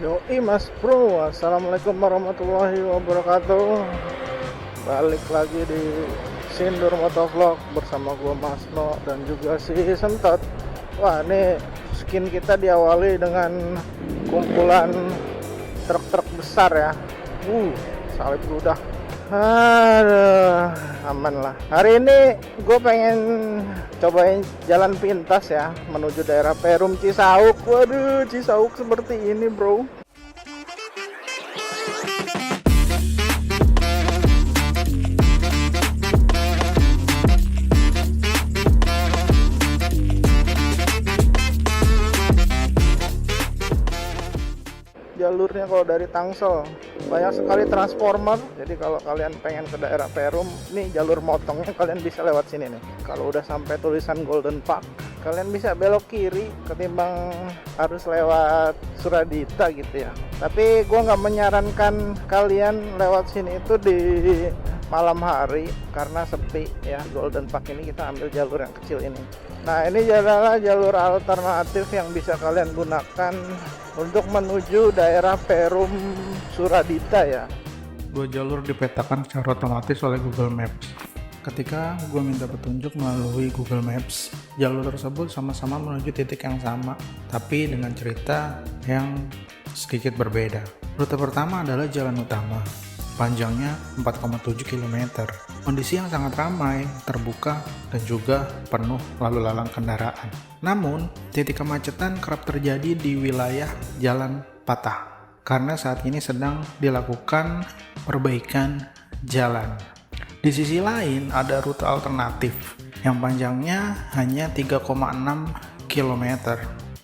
Yoi Mas Bro, Assalamualaikum warahmatullahi wabarakatuh. Balik lagi di Sindur Motovlog bersama gua Masno dan juga si Sentot. Wah, ini skin kita diawali dengan kumpulan truk-truk besar ya. Salib ludah. Aduh, aman lah. Hari ini gue pengen cobain jalan pintas ya menuju daerah Perum Cisauk. Waduh, Cisauk seperti ini bro. Jalurnya kalau dari Tangsel banyak sekali transformer, jadi kalau kalian pengen ke daerah Perum, nih jalur motongnya kalian bisa lewat sini nih. Kalau udah sampai tulisan Golden Park, kalian bisa belok kiri ketimbang harus lewat Suradita gitu ya. Tapi gua nggak menyarankan kalian lewat sini itu di malam hari karena sepi ya. Golden Park ini kita ambil jalur yang kecil ini. Nah, ini adalah jalur alternatif yang bisa kalian gunakan untuk menuju daerah Perum Suradita ya. Dua jalur dipetakan secara otomatis oleh Google Maps. Ketika gue minta petunjuk melalui Google Maps, jalur tersebut sama-sama menuju titik yang sama, tapi dengan cerita yang sedikit berbeda. Rute pertama adalah jalan utama, panjangnya 4,7 km. Kondisi yang sangat ramai, terbuka, dan juga penuh lalu lalang kendaraan. Namun, titik kemacetan kerap terjadi di wilayah Jalan Patah, karena saat ini sedang dilakukan perbaikan jalan. Di sisi lain, ada rute alternatif yang panjangnya hanya 3,6 km.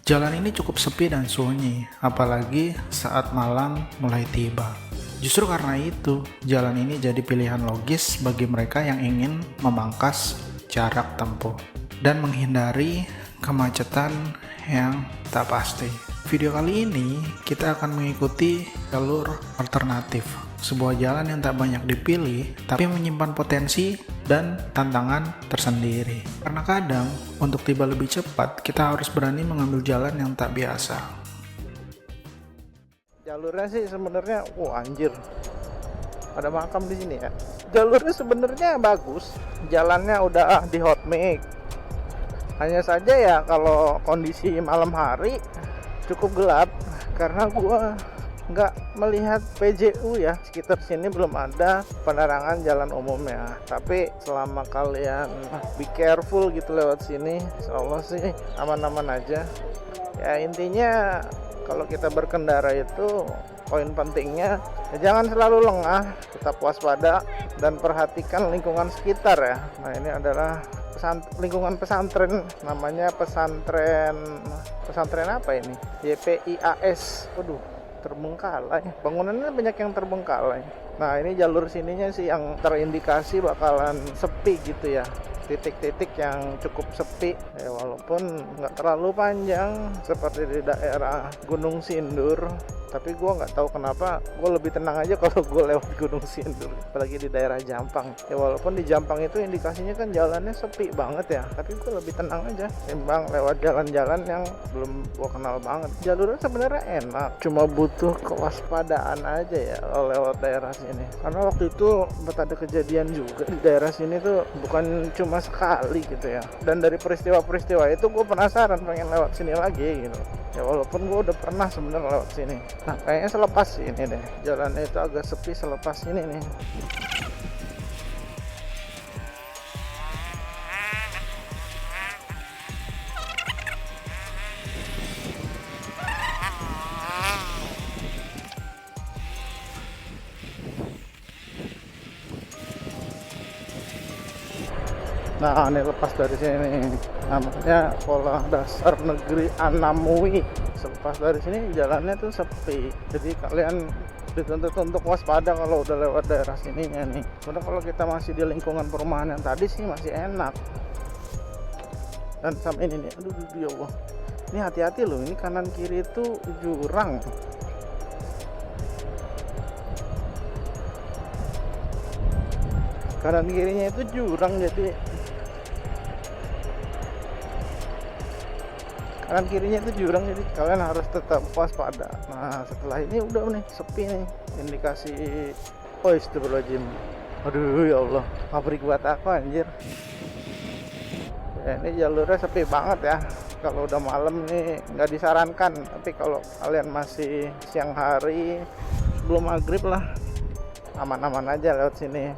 Jalan ini cukup sepi dan sunyi, apalagi saat malam mulai tiba. Justru karena itu, jalan ini jadi pilihan logis bagi mereka yang ingin memangkas jarak tempuh dan menghindari kemacetan yang tak pasti. Video kali ini kita akan mengikuti jalur alternatif, sebuah jalan yang tak banyak dipilih tapi menyimpan potensi dan tantangan tersendiri. Karena kadang untuk tiba lebih cepat, kita harus berani mengambil jalan yang tak biasa. Jalurnya sih sebenarnya, anjir, ada makam di sini ya. Jalurnya sebenarnya bagus, jalannya udah di hot mix. Hanya saja ya kalau kondisi malam hari cukup gelap karena gua nggak melihat PJU ya, sekitar sini belum ada penerangan jalan umumnya. Tapi selama kalian be careful gitu lewat sini, insyaallah sih aman-aman aja. Ya intinya kalau kita berkendara itu poin pentingnya ya jangan selalu lengah, tetap waspada dan perhatikan lingkungan sekitar ya. Nah, ini adalah lingkungan pesantren, namanya pesantren apa ini? YPIAS. Waduh, terbengkalai. Bangunannya banyak yang terbengkalai. Nah, ini jalur sininya sih yang terindikasi bakalan sepi gitu ya. Titik-titik yang cukup sepi ya, walaupun nggak terlalu panjang seperti di daerah Gunung Sindur, tapi gue nggak tahu kenapa gue lebih tenang aja kalau gue lewat Gunung Sindur, apalagi di daerah Jampang ya. Walaupun di Jampang itu indikasinya kan jalannya sepi banget ya, tapi gue lebih tenang aja timbang lewat jalan-jalan yang belum gue kenal banget. Jalurnya sebenarnya enak, cuma butuh kewaspadaan aja ya kalau lewat daerah sini, karena waktu itu sempat ada kejadian juga di daerah sini tuh, bukan cuma sekali gitu ya. Dan dari peristiwa-peristiwa itu gue penasaran pengen lewat sini lagi gitu ya, walaupun gue udah pernah sebenarnya lewat sini. Nah, kayaknya selepas ini deh, jalannya itu agak sepi selepas ini nih. Nah, ini lepas dari sini, namanya Sekolah Dasar Negeri Anamui. Selepas dari sini jalannya tuh sepi, jadi kalian dituntut untuk waspada kalau udah lewat daerah sininya nih. Karena kalau kita masih di lingkungan perumahan yang tadi sih masih enak. Dan sampai ini nih, aduh ya Allah, ini hati-hati loh, ini kanan kiri itu jurang. Kanan kirinya itu jurang, jadi kanan kirinya itu jurang, jadi kalian harus tetap waspada. Nah setelah ini udah nih sepi nih, indikasi astagfirullahaladzim, aduh ya Allah, pabrik buat aku anjir. Ya, ini jalurnya sepi banget ya. Kalau udah malam nih nggak disarankan, tapi kalau kalian masih siang hari sebelum maghrib lah, aman-aman aja lewat sini.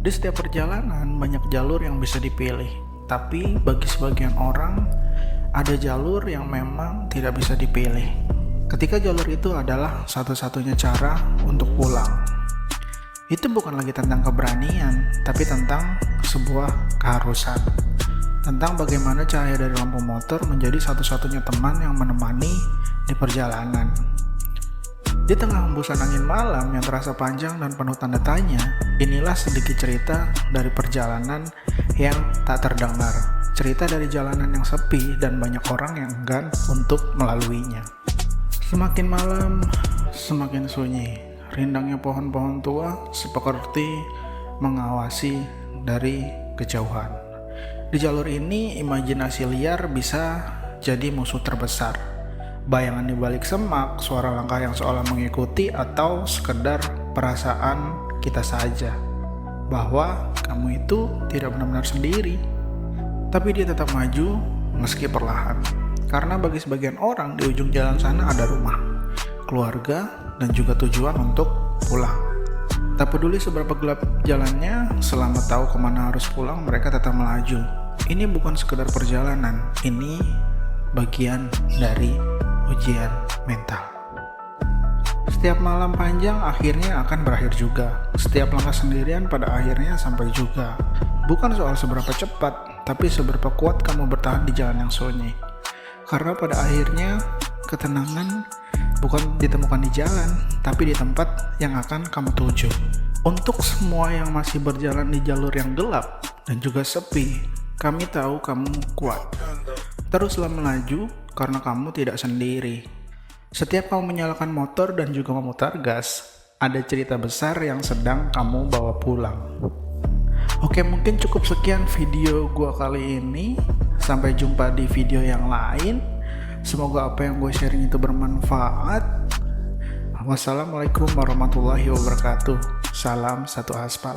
Di setiap perjalanan banyak jalur yang bisa dipilih, tapi bagi sebagian orang ada jalur yang memang tidak bisa dipilih. Ketika jalur itu adalah satu-satunya cara untuk pulang. Itu bukan lagi tentang keberanian, tapi tentang sebuah keharusan. Tentang bagaimana cahaya dari lampu motor menjadi satu-satunya teman yang menemani di perjalanan. Di tengah hembusan angin malam yang terasa panjang dan penuh tanda tanya, inilah sedikit cerita dari perjalanan yang tak terdengar. Cerita dari jalanan yang sepi dan banyak orang yang enggan untuk melaluinya. Semakin malam, semakin sunyi. Rindangnya pohon-pohon tua seperti mengawasi dari kejauhan. Di jalur ini, imajinasi liar bisa jadi musuh terbesar. Bayangan di balik semak, suara langkah yang seolah mengikuti, atau sekedar perasaan kita saja bahwa kamu itu tidak benar-benar sendiri. Tapi dia tetap maju meski perlahan. Karena bagi sebagian orang di ujung jalan sana ada rumah, keluarga, dan juga tujuan untuk pulang. Tak peduli seberapa gelap jalannya, selama tahu kemana harus pulang, mereka tetap melaju. Ini bukan sekedar perjalanan, ini bagian dari ujian mental. Setiap malam panjang akhirnya akan berakhir juga. Setiap langkah sendirian pada akhirnya sampai juga. Bukan soal seberapa cepat, tapi seberapa kuat kamu bertahan di jalan yang sunyi. Karena pada akhirnya ketenangan bukan ditemukan di jalan, tapi di tempat yang akan kamu tuju. Untuk semua yang masih berjalan di jalur yang gelap dan juga sepi, kami tahu kamu kuat. Teruslah melaju karena kamu tidak sendiri. Setiap kamu menyalakan motor dan juga memutar gas, ada cerita besar yang sedang kamu bawa pulang. Oke, mungkin cukup sekian video gua kali ini. Sampai jumpa di video yang lain. Semoga apa yang gue sharing itu bermanfaat. Wassalamualaikum warahmatullahi wabarakatuh. Salam satu aspal.